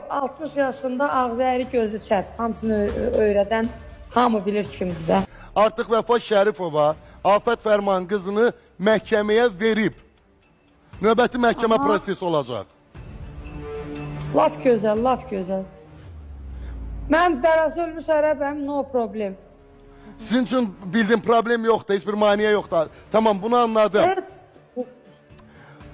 60 yaşında ağzı əri gözü çət. Hamısını öyrədən hamı bilir kimdir də. Artıq Vəfa Şərifova Afət Fərman qızını məhkəməyə verib. Növbəti məhkəmə prosesi olacaq. Lap gözəl, lap gözəl. Mən dərəsi ölmüş ərəbəm, no problem. Sizin üçün bildiğim problem yoxdur, heç bir maniyə yoxdur. Tamam, bunu anladım. Evet.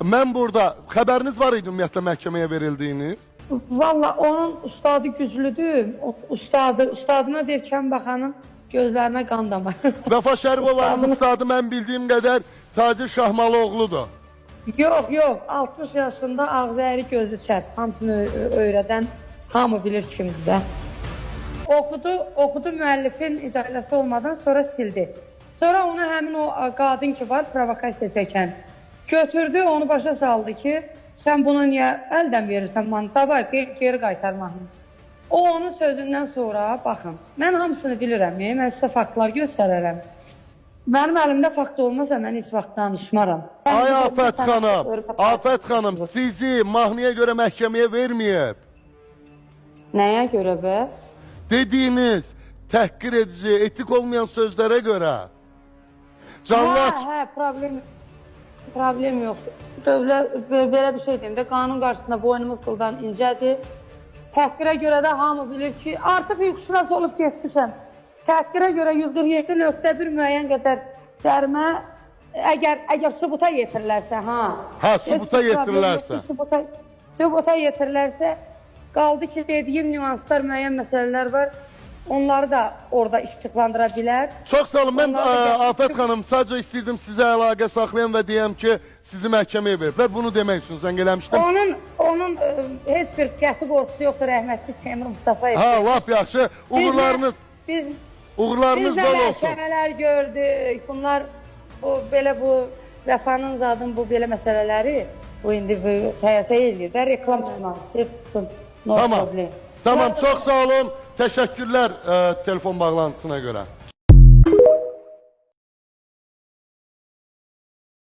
Mən burada, xəbəriniz var idi ümumiyyətlə məhkəməyə verildiyiniz? Valla onun ustadı güclüdür. Ustadına derkən baxanın gözlərinə qan damar. Vəfa Şərifovanın ustadı mən bildiyim qədər Tacir Şahmalıoğludur. Yox, yox. 60 yaşında ağzı əri gözü çət. Hamısını öyrədən hamı bilir kimdir də. Oxudu müəllifin icazəsi olmadan sonra sildi. Sonra onu həmin o qadın ki var, provokasiya çəkən götürdü, onu başa saldı ki, sən bunu niyə əldən verirsən bana, davay, geri qaytarmağını. O onun sözündən sonra, baxın, mən hamısını bilirəm, mən sizə faktlar göstərərəm. Mənim əlimdə fakt olmasa, mən heç vaxt danışmaram. Ay Afət xanım, sizi mahnıya görə məhkəməyə verməyib. Nəyə görə bəs? Dediyiniz təhqir edici, etik olmayan sözlərə görə. Hə, problem yoxdur. Belə bir şey deyim də, qanun qarşısında boynumuz qıldan incədir. Təhqirə görə də hamı bilir ki, artıq hüquqşünas olub getmişəm. Təhqirə görə 147.1 müəyyən qədər cərimə, əgər sübuta yetirilərsə, sübuta yetirilərsə, qaldı ki, dediyim nüanslar, müəyyən məsələlər var. Onları da orada işıqlandıra bilər. Çox sağ olun. Mən Afət xanım sadəcə istəyirdim sizə əlaqə saxlayan və deyəm ki, sizi məhkəməyə veriblər. Bunu demək üçün zəng eləmişdim. Onun heç bir qəti qorxusu yoxdur, rəhmətli Teymur Mustafayev. Ha, lap yaxşı. Uğurlarınız bol olsun. Biz də məhkəmələr gördük. Bunlar, belə bu Vəfanın zadın bu belə məsələləri bu indi təyəsə edir də, reklam tutmaq. Tamam, çok sağ olun. Teşekkürler telefon bağlantısına göre.